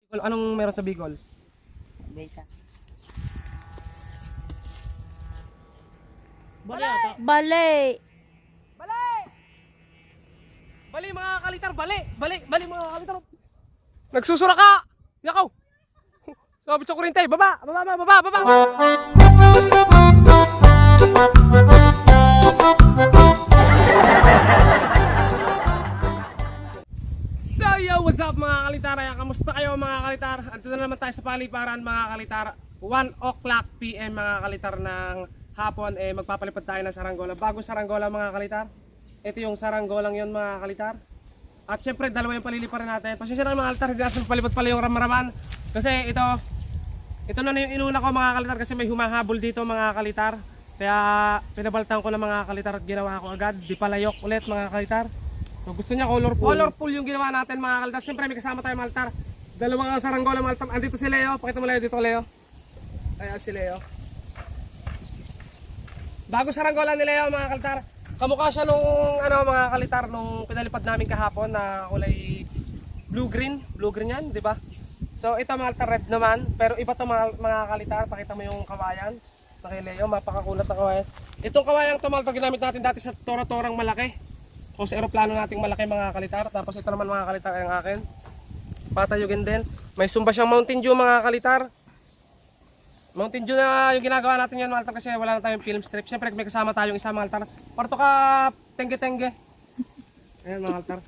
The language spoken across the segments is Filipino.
Anong meron sa Bicol? Besa. Bali ata. Bali. Bali! Bali mga kalitar, bali! Bali mga kalitar. Nagsusura ka! Yakaw! Sabi sa kurinte, baba! So yo, what's up mga kalitar? Kamusta kayo mga kalitar? Andito na naman tayo sa paliparan mga kalitar. 1 o'clock PM mga kalitar ng hapon magpapalipad tayo ng saranggola. Bagong saranggola mga kalitar. Ito yung saranggolang yun mga kalitar. At syempre dalawa yung paliliparan natin. Pasensya na mga kalitar, hindi natin palipad pala yung ramaraman. Kasi ito na yung inuna ko mga kalitar kasi may humahabol dito mga kalitar. Kaya pinabaltan ko ng mga kalitar at ginawa ko agad. Di palayok ulit mga kalitar. So gusto niya colorful. Colorful yung ginawa natin mga kalitar. Siyempre may kasama tayo mga kalitar. Dalawang saranggola mga kalitar. Andito si Leo. Pakita mo Leo dito Leo. Ayan si Leo. Bago saranggola ni Leo mga kalitar. Kamukha siya nung mga kalitar nung pinalipad namin kahapon na kulay blue-green. Blue-green yan, di ba? So ito mga kalitar red naman. Pero iba to mga kalitar. Pakita mo yung kawayan. Ito kay Leo. Mapakakulat na kawayan. Itong kawayang tumalto ginamit natin dati sa tora-torang malaki. O sa aeroplano nating malaki mga kalitar. Tapos ito naman mga kalitar ang akin. Patayugin din. May sumba siyang Mountain Dew mga kalitar. Mountain Dew na yung ginagawa natin yan mga kalitar kasi wala na tayong film strip. Siyempre may kasama tayong isa mga kalitar. Parto ka tengge-tengge. Ayan mga kalitar.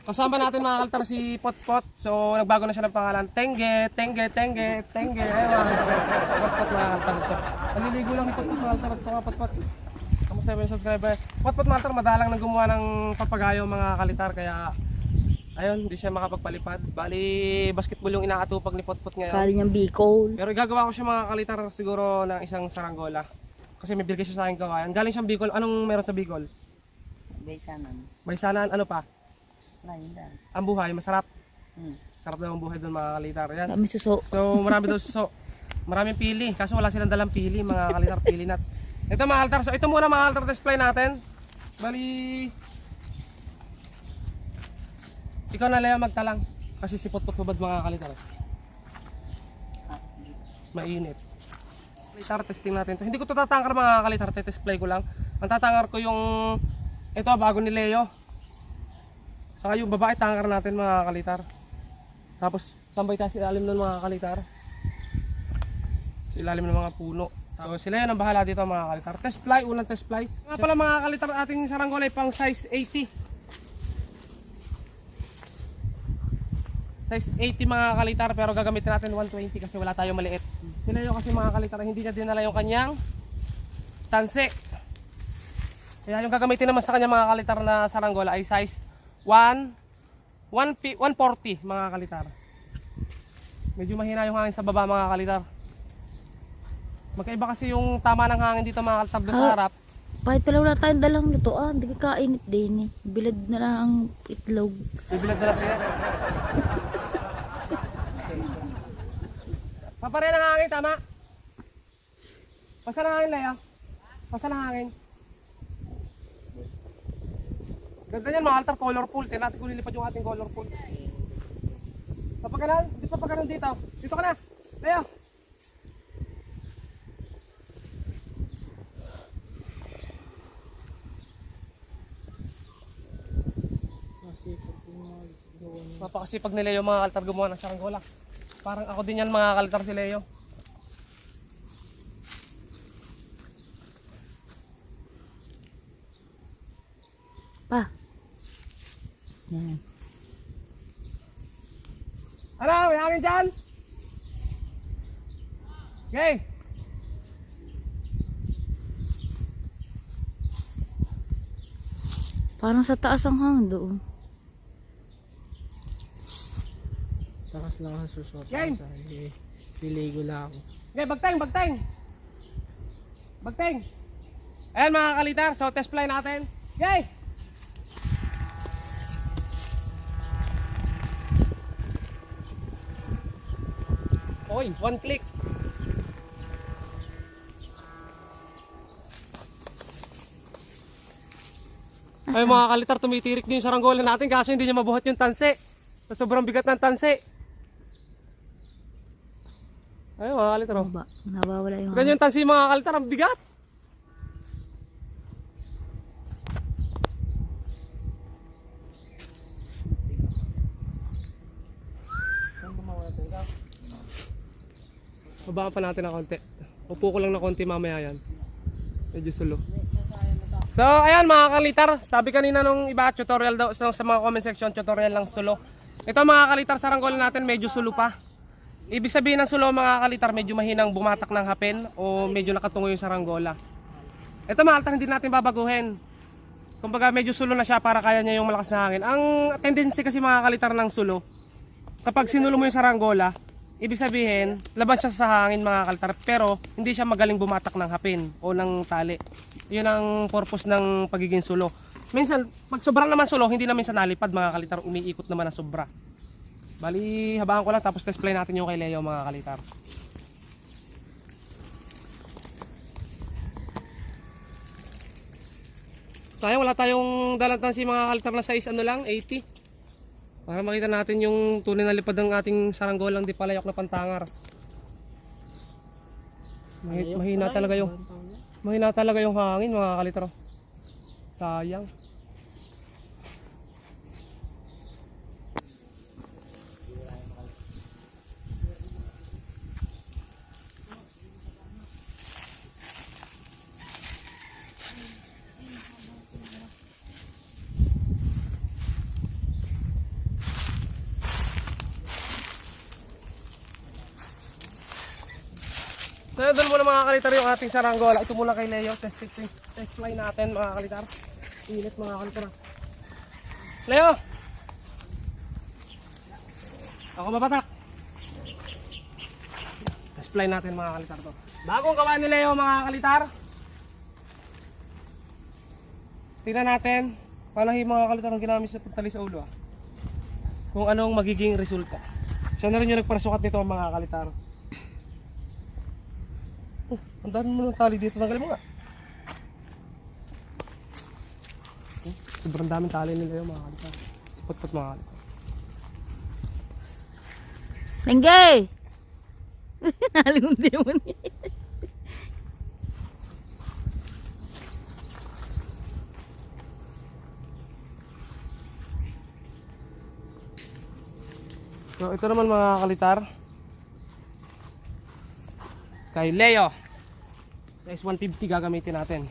Kasama natin mga kalitar si Potpot. So nagbago na siya ng pangalan. Tengge. Ayan mga Potpot mga kalitar. Naliligo lang ni Potpot mga kalitar. Ito nga Potpot. Kamusta yung subscriber? Potpot mga kalitar madalang nang gumawa ng papagayo mga kalitar. Kaya ayun, hindi siya makapagpalipad. Bali, basketball yung inaatupag ni Potpot ngayon. Kali niyang Bicol. Pero igagawa ko siya mga kalitar siguro ng isang saranggola. Kasi may bigay siya sa akin gawayan. Galing siyang Bicol. Anong meron sa Bicol? Besa man. May sanaan, ano pa? Lain lang. Ang buhay, masarap. Hmm. Sarap daw ang buhay doon mga kalitar. Yan. Dami suso. So marami daw suso. Maraming pili. Kaso wala silang dalang pili mga kalitar. Pili nuts. Ito mga kalitar. So ito muna mga kalitar display natin. Bali... Ikaw na Leo magtalang. Kasi si Potpot hubad mga kalitar. Mainit. Kalitar testing natin to. Hindi ko to tatangkar mga kalitar. Display ko lang. Ang tatangkar ko yung... Ito bago ni Leo. Saka yung babae tangkar natin mga kalitar. Tapos tambay tayo sa ilalim ng mga kalitar. Sa ilalim ng mga puno. So sila yan ang bahala dito mga kalitar. Test fly, unang test fly. Nga pala mga kalitar, ating saranggola ay pang size 80. Size 80 mga kalitar pero gagamitin natin 120 kasi wala tayong maliit. Sila yung kasi mga kalitar hindi niya dinala yung kanyang tanse. Kaya yung gagamitin naman sa kanya mga kalitar na saranggola ay size 140 mga kalitar. Medyo mahina yung hangin sa baba mga kalitar. Magkaiba kasi yung tama ng hangin dito mga kalitar doon sa harap. Kahit pala wala tayong dalang lutoan, hindi ka kainit din eh. Bilad na lang ang itlog. Bibilad na lang sila. Papare ng hangin, tama? Pasa ng hangin, Lea. Pasa ng hangin. Ganda yan, mga altar, colorful. Tignan natin kung lilipad yung ating colorful. Papagalan, dito papagalan dito. Dito ka na, Lea. Napakasipag ni Leo mga kaltar gumawa ng saranggola. Parang ako din yan mga kaltar si Leo. Pa. Yan. Ano? May hangin dyan? Okay. Parang sa taas ang hangin doon. Takas lang ang susunod. Game. Piligo lang ako. Okay, bagteng. Ayan mga kalitar, so test fly natin. Okay. Oy, one click. Ay mga kalitar, tumitirik din yung saranggola natin kasi hindi niya mabuhat yung tanse. Sa sobrang bigat ng tanse. Ayun mga kalitar. Oh. Baba. Nawawala yung Ganyan yung tansi mga kalitar, ang bigat. Babaan pa natin ng konti. Upo ko lang na konti mamaya yan. Medyo sulo. So ayan mga kalitar, sabi kanina nung iba tutorial daw sa mga comment section, tutorial lang sulo. Ito mga kalitar, saranggola natin medyo sulo pa. Ibig sabihin ng sulo mga kalitar, medyo mahinang bumatak ng hapin o medyo nakatungo yung saranggola. Ito mga kalitar, hindi natin babaguhin. Kumbaga medyo sulo na siya para kaya niya yung malakas na hangin. Ang tendency kasi mga kalitar ng sulo, kapag sinulo mo yung saranggola, ibig sabihin, labas siya sa hangin mga kalitar, pero hindi siya magaling bumatak ng hapin o ng tali. Yun ang purpose ng pagiging sulo. Minsan, pag sobra naman sulo, hindi na minsan nalipad mga kalitar, umiikot naman na sobra. Bali, habaan ko lang tapos test-play natin yung kay Leo mga kalitar. Sayang wala tayong dalantan si mga kalitar na size ano lang, 80. Para makita natin yung tunay na lipad ng ating saranggolang di palayok na pantangar. Mahina talaga yung hangin mga kalitro. Sayang. So doon muna mga kalitar yung ating saranggola. Ito muna kay Leo. Test fly natin mga kalitar. Init mga kalitar. Leo! Ako mabatak. Test fly natin mga kalitar to. Bagong gawa ni Leo mga kalitar. Tingnan natin paano yung mga kalitar ang ginamit sa pagtali sa ulo. Kung anong magiging resulta. Siya na rin yung nagparasukat nito mga kalitar. Ang dami mo ng tali dito, tanggalin mo nga. Sobrang daming tali nila yung mga kalitar. Sipot-pot mga kalitar. Lenggay! Nalimundi mo niya. So ito naman mga kalitar. Kay Leo. Size 150 gagamitin natin.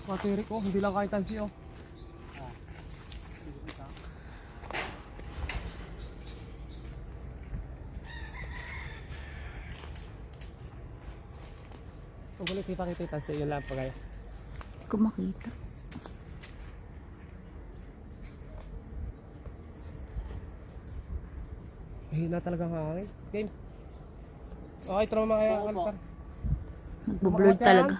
Patirik oh, hindi lang kahit tansi oh. Kung ulit kita-kita yung tansi, yun lang pa kayo. Kung makita. Mahina talaga ang hangin. Game. Okay, ito naman kaya kalitar. Nagbo-blurred talaga.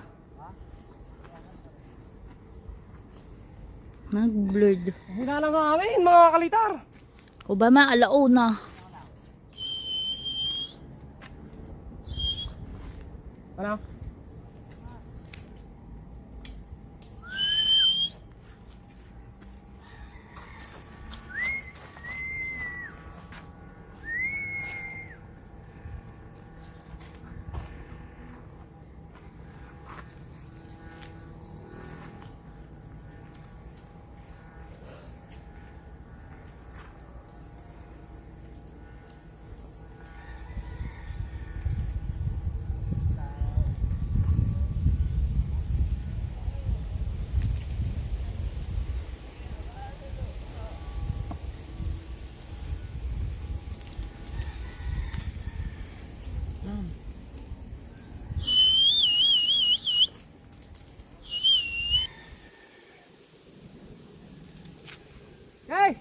Nag-blurred. Mahina lang ang hangin mga kalitar. O ba alauna? Ano? Hey!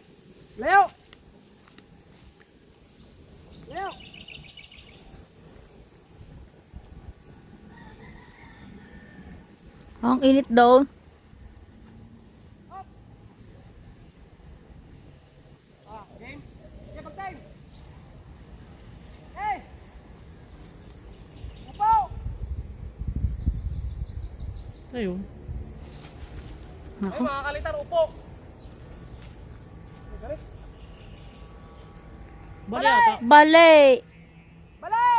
Leo! Leo! Ang init daw. Game? Okay, pag-time! Hey! Upo! Ayun. Ay Naku. mga kalitar, upo! Galit. Bali! Bali!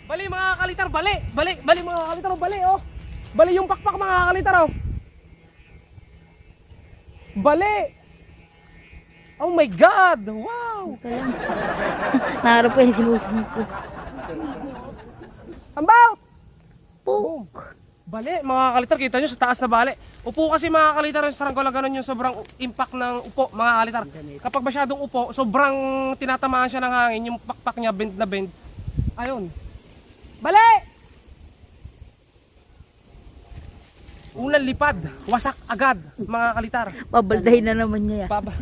Bali mga kalitar, bali! Bali mga kalitar, oh, bali oh! Bali yung pakpak mga kalitar oh! Bali! Oh my God! Wow! Ito lang. Naharap pa yung sinusunod ko. Ambaw! Puk! Bali, mga kalitar, kita nyo sa taas na bali. Upo kasi mga kalitar yung saranggola, ganun yung sobrang impact ng upo, mga kalitar. Kapag masyadong upo, sobrang tinatamaan siya ng hangin, yung pakpak niya, bend na bend. Ayun. Bali! Unang lipad, wasak agad, mga kalitar. Pabaldahin na naman niya. Baba.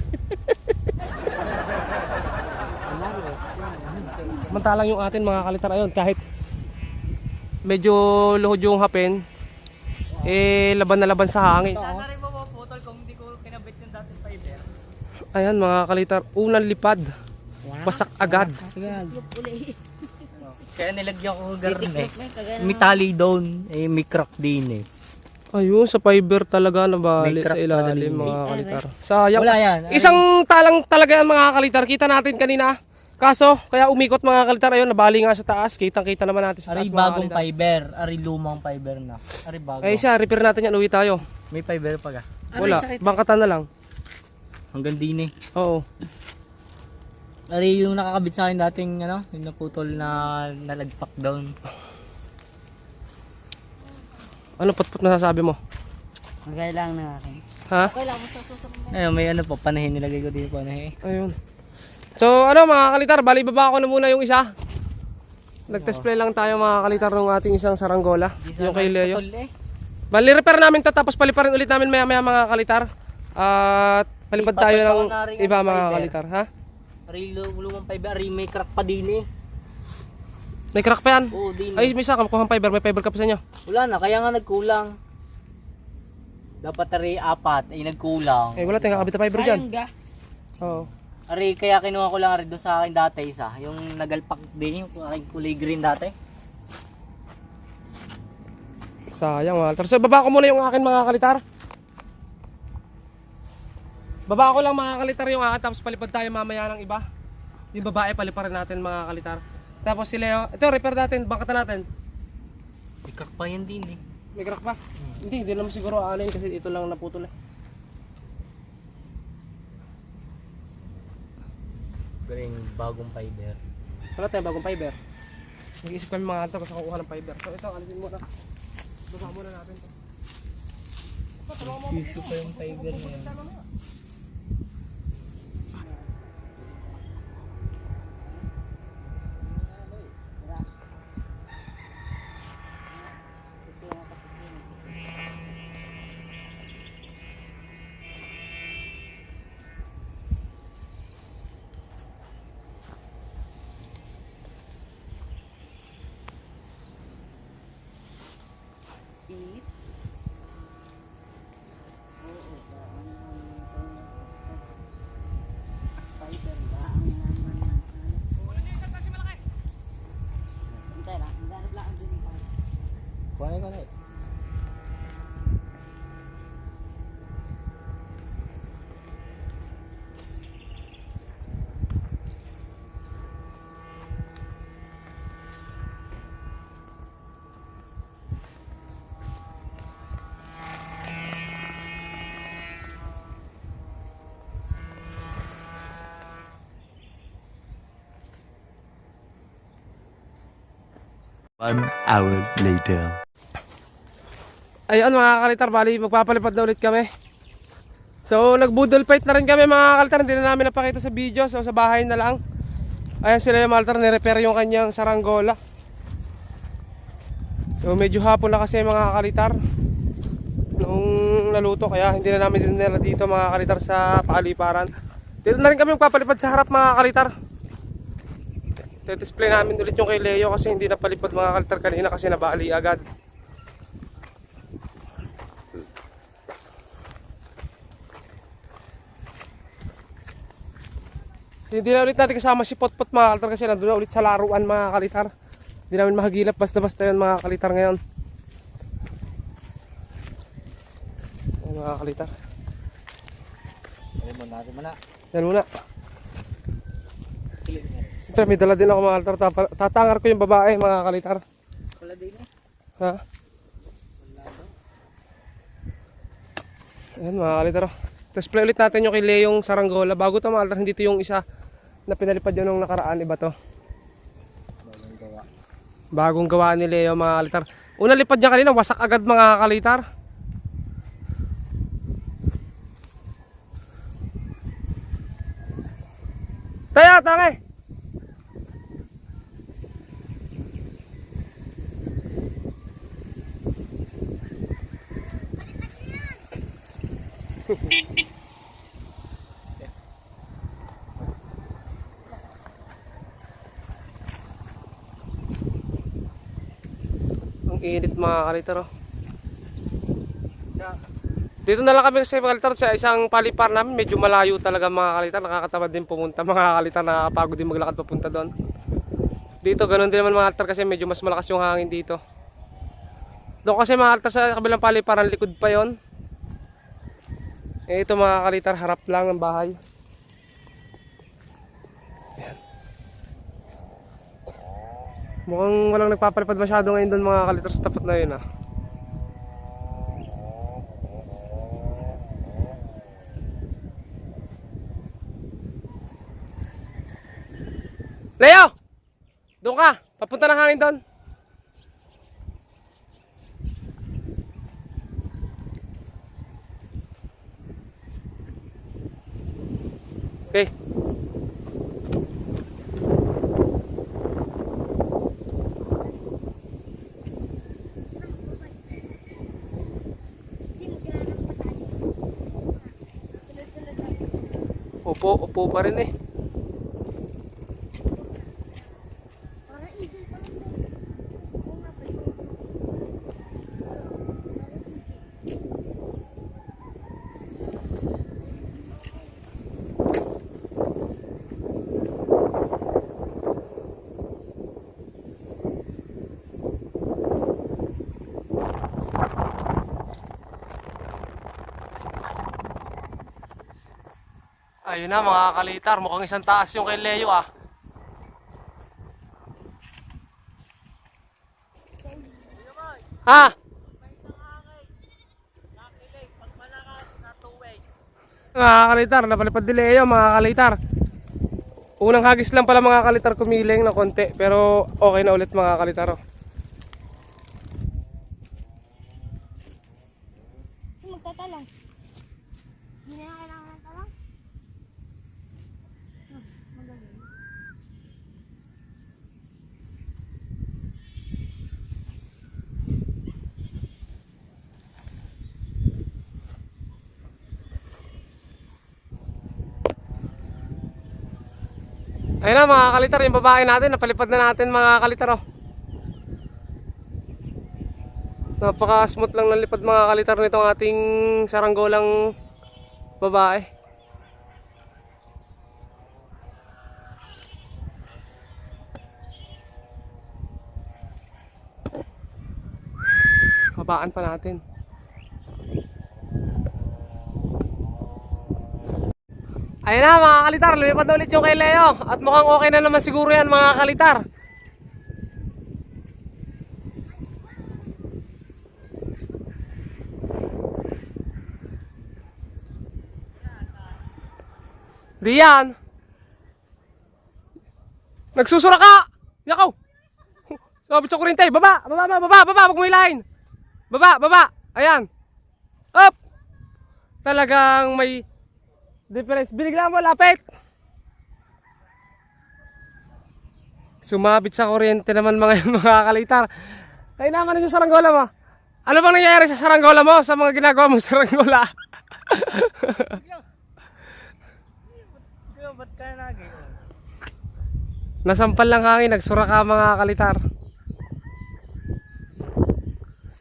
Samantalang yung atin mga kalitar, ayun, kahit medyo luhod yung hapin, laban na laban sa hangin. Sana rin mapuputol kung hindi ko kinabit yung dating fiber. Ayan mga kalitar, unang lipad, wasak agad. Kaya nilagyan ko garne. May tali doon, may crack din eh. Ayun, sa fiber talaga nabali May crack sa ilalim talaga mga kalitar. Sayang. Wala yan. Isang talang talaga yan mga kalitar, kita natin kanina. Kaso, kaya umikot mga kalitar, ayun, nabali nga sa taas. Kitang-kita naman natin sa taas Ari mga bagong kalitar. fiber, ari lumang fiber na. Ari bago. Ay siya, repair natin yan, uwi tayo. May fiber pa ka. Wala, bangkatan na lang. Hanggang din eh. Oo. Ari yung nakakabit sa akin dating ano, yung naputol na nalagpak down. Ano putput na sasabi mo? Magaya lang ng akin. Ha? Ayun, may ano pa, panahin nilagay ko din yung panahin. Ayun. So ano mga kalitar, bali baba ko na muna yung isa. Nag-display lang tayo mga kalitar ng ating isang saranggola, yung kay Leo. Putol eh. Bali repair namin to, tapos paliparin ulit namin maya maya mga kalitar. At palipad tayo ng iba mga kalitar, ha? Ari lumang fiber, ari may crack pa din eh. May crack pa yan? Oo, din. Ay, may isa, kamukuhang fiber, may fiber ka pa sa inyo. Wala na, kaya nga nagkulang. Dapat ari apat, ay nagkulang. Eh wala tayong kakabit na fiber dyan. Oo. Ari, kaya kinuha ko lang ari doon sa akin dati isa. Yung nagalpak din, yung aking kulay green dati. Sayang mga kalitar. So baba ko muna yung akin mga kalitar. Baba ko lang mga kalitar yung akin, tapos palipad tayo mamaya ng iba. Yung babae paliparin natin mga kalitar. Tapos si Leo, ito repair natin, bangkatan natin. May crack pa yan din eh. May crack pa? Hindi naman siguro aanin kasi ito lang naputol eh. Galing bagong fiber. Wala tayong bagong fiber. Nag-iisip kami mga kalitar kung kukuha ng fiber. So ito, alisin muna. Baba muna natin ito. Issue pa yung fiber na yan. Kuha na. One hour later. Ayun mga kalitar, bali magpapalipad na ulit kami. So nagbudol fight na rin kami mga kalitar, hindi na namin napakita sa video, so sa bahay na lang. Ayan sila yung kalitar, ni-repair yung kanyang saranggola. So medyo hapon na kasi mga kalitar nung naluto, kaya hindi na namin dinala dito mga kalitar sa paliparan. Dito na rin kami magpapalipad sa harap mga kalitar. Display namin ulit yung kay Leo kasi hindi napalipad mga kalitar kanina kasi nabali agad. Hindi na ulit natin kasama si Potpot mga kalitar kasi nandun na ulit sa laruan mga kalitar. Hindi namin mahagilap, basta-basta yun mga kalitar ngayon. Ayan mga kalitar. Ayun mo natin muna. Yan muna. Siyempre may dala din ako mga kalitar. Tatangar ko yung babae mga kalitar. Wala din eh. Ha? Ayan mga kalitar. Tapos play ulit natin yung kay Leong saranggola. Bago ito mga kalitar, hindi ito yung isa na pinalipad yun nung nakaraan. Iba to. Bagong gawa ni Leo mga kalitar. Una lipad niya kanina, wasak agad mga kalitar. Tayo, tangi! Ang init mga kalitar oh. Dito na lang kami kasi mga kalitar sa isang palipar namin. Medyo malayo talaga mga kalitar. Nakakatamad din pumunta mga kalitar. Nakakapagod din maglakad papunta doon. Dito ganun din naman mga kalitar kasi medyo mas malakas yung hangin dito. Doon kasi mga kalitar sa kabilang paliparan likod pa yon. Ito mga kalitar harap lang ng bahay. Ayan. Mukhang walang nagpapalipad masyado ngayon doon mga kalitar sa tapat na yun ah. Leo! Doon ka! Papunta ng hangin doon. Okay. Upo pa rin eh. Ayun na mga kalitar, mukhang isang taas yung kay Leo ah. Ha? Mga kalitar, napalipad ni Leo mga kalitar. Unang hagis lang pala mga kalitar kumiling na konti, pero okay na ulit mga kalitar oh. Magtatalong. Hindi na kailangan ng talong. Magaling. Ayun na mga kalitar, yung babae natin, napalipad na natin mga kalitar oh. Napaka smooth lang ng lipad mga kalitar nitong ating saranggolang babae. Babaan pa natin. Ayun na mga kalitar, lumipad na ulit yung kay Leo. At mukhang okay na naman siguro yan mga kalitar. Diyan. Nagsusura ka! Yakaw! Sabit sa kurinte, baba! Wag mo ilahin! Baba! Ayan! Up! Talagang may difference. Binigla mo, lapit! Sumabit sa kuryente naman mga kalitar. Tayo naman yung saranggola mo. Ano bang nangyayari sa saranggola mo? Sa mga ginagawa mong saranggola? Ba't kaya nagay? Nasampal lang hangin, nagsura ka mga kalitar.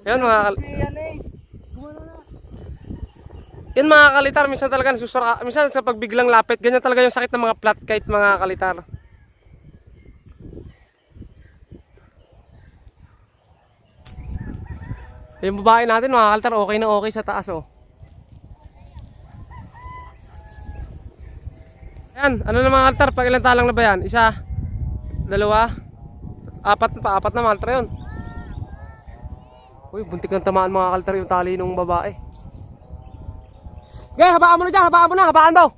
Yan mga Yan mga kalitar, minsan talaga nasusura. Minsan sa pagbiglang lapit, ganyan talaga yung sakit ng mga flat kite mga kalitar. Yung babae natin mga kalitar, okay na okay sa taas oh. Ayan, ano na mga kaltar? Pag ilang talang na ba yan? Isa, dalawa, apat na mga kaltar yun. Uy, buntik ng tamaan mga kaltar yung tali ng babae. Okay, habaan mo na dyan, habaan mo.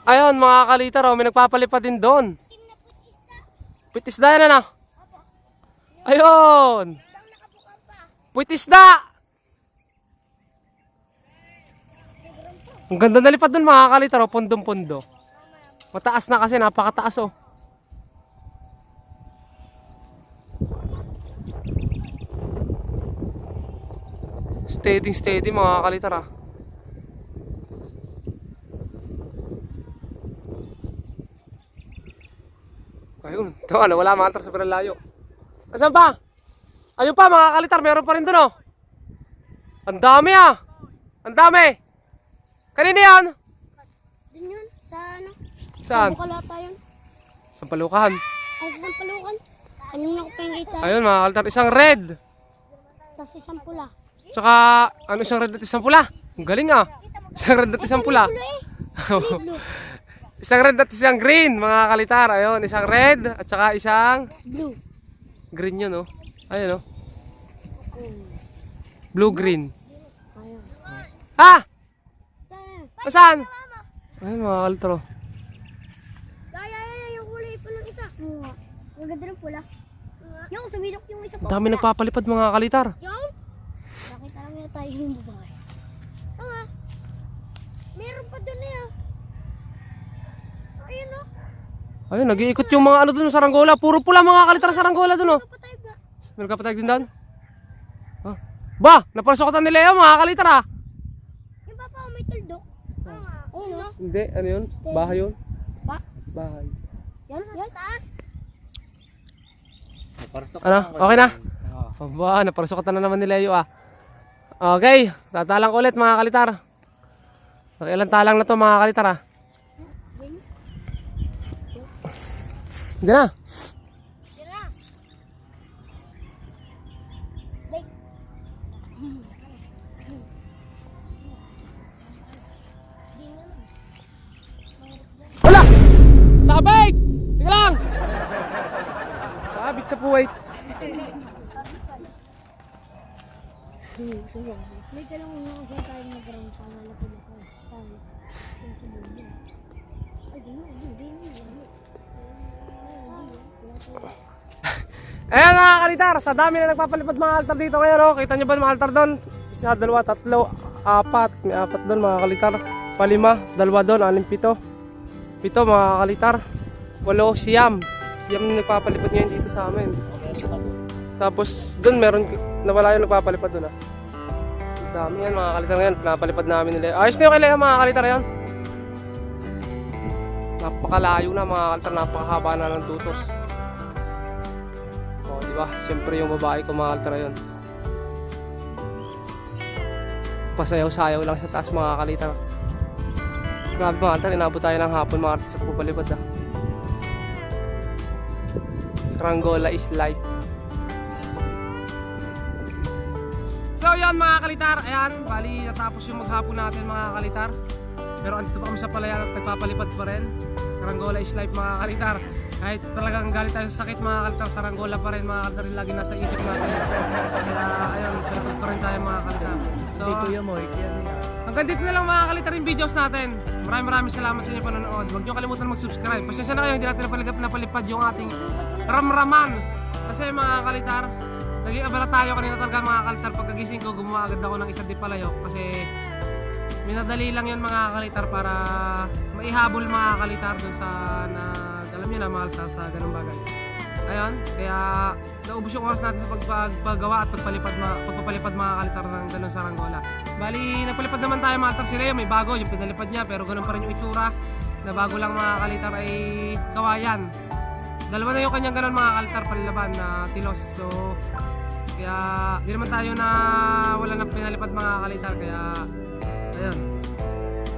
Ayun mga kaliter, oh, may nagpapalipad din doon. Puitisda yan na. Ayun. Puitisda. Ang ganda na lipad doon mga kaliter, oh, pundong-pundo. Mataas na kasi, napakataas oh. Steady mga kaliter ah. Ayun, ito ano, wala mga kaltar, sobrang layo. Asan pa? Ayun pa mga kalitar, meron pa rin doon oh. Ang dami ah. Ang dami. Kanina yan? Dun yun, sa ano? Saan? Sa Bukalata yun. Sa palukahan. Ay, sa Sampalukan. Kanina ko pa yung kita. Ayun mga kalitar, isang red. Tapos isang pula. Tsaka, ano isang red at isang pula? Ang galing ah. Isang red at isang pula. Blue. Isang red at isang green mga kalitar. Ayun, isang red at saka isang Blue. green yun oh. Ayun oh. Blue-green. Ha? Saan? Ayun mga kalitar oh. Yung kulay pa ng isa. Ang ganda ng pula. Yung sumilok yung isa Ang dami nagpapalipad mga kalitar. Yung? Nakita lang niya tayo yung babae. Meron pa doon eh. Ayun o. Ayun, nag-iikot yung mga ano dun sa saranggola. Puro pula mga kalitar sa saranggola dun oh. Kapatay ba? May nagkapatay din doon? Ah. Ba! Napasokotan ni Leo mga kalitar ah. Yung papa may tuldok. Ayun o. Hindi, ano yun? Bahay yun? Ba? Bahay. Yan. Taas. Ano? Okay na? Aba, napasokotan na naman ni Leo ah. Okay, tatalang ulit mga kalitar. Okay, ilang talang na to mga kalitar ah. Diyan na. Tira. Wala! Sabit! Tika lang! Sabit sa puwait. May talang una kasi tayo nag-ground sa malapit ako. Ayan mga kalitar, sa dami na nagpapalipad mga altar dito ngayon oh. Kita nyo ba mga altar doon? Isa, dalawa, tatlo, apat. May apat doon mga kalitar. Palima, dalawa doon, anim, pito. Pito mga kalitar. Walo, siyam. Siyam na nagpapalipad ngayon dito sa amin. Tapos doon meron, nawala yung nagpapalipad doon ah. Ang dami yan mga kalitar ngayon, pinapalipad namin nila. Ayos na yung kailangan mga kalitar yan. Napakalayo na mga kalitar, napakahaba na ng tutos. O diba, siyempre yung babae ko mga kalitar yun. Pasayaw-sayaw lang sa taas mga kalitar. Grabe mga kalitar, inabot tayo ng hapon mga kalitar sa pupalipad ah. Saranggola is life. So yan mga kalitar, ayan, bali natapos yung maghapon natin mga kalitar. Pero andito pa kami sa palayan at nagpapalipad pa rin. Saranggola is life mga kalitar. Kahit talagang galit tayo sa sakit mga kalitar, saranggola pa rin mga kalitar, lagi nasa isip natin. Kaya ayun, pinapad pa rin tayo mga kalitar. So hanggang dito na lang mga kalitar yung videos natin. Maraming salamat sa inyo panonood. Huwag nyo kalimutan mag-subscribe. Pasensya na kayo, hindi natin napalipad yung ating ramraman. Kasi mga kalitar, naging abala tayo kanina talaga mga kalitar. Pagkagising ko, gumawa agad ako ng isang di palayok. Kasi minadali lang yun mga kalitar para maihabol mga kalitar dun sa alam nyo na mga kalitar sa ganung bagay. Ayun, kaya naubos yung oras natin sa pagpagawa at pagpapalipad mga kalitar ng ganun saranggola. Bali, napalipad naman tayo mga kalitar. Si Leo may bago, yung pinalipad niya, pero ganun pa rin yung itsura. Na bago lang mga kalitar ay kawayan. Dalawa na yung kanyang ganun mga kalitar palilaban na tilos. So, kaya di naman tayo na wala na pinalipad mga kalitar. Kaya, ayun.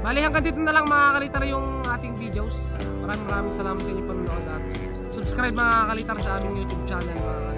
Bali hanggang dito na lang mga kalitar yung ating videos. Maraming salamat sa inyong panonood at subscribe mga kalitar sa aming YouTube channel mga kalitar.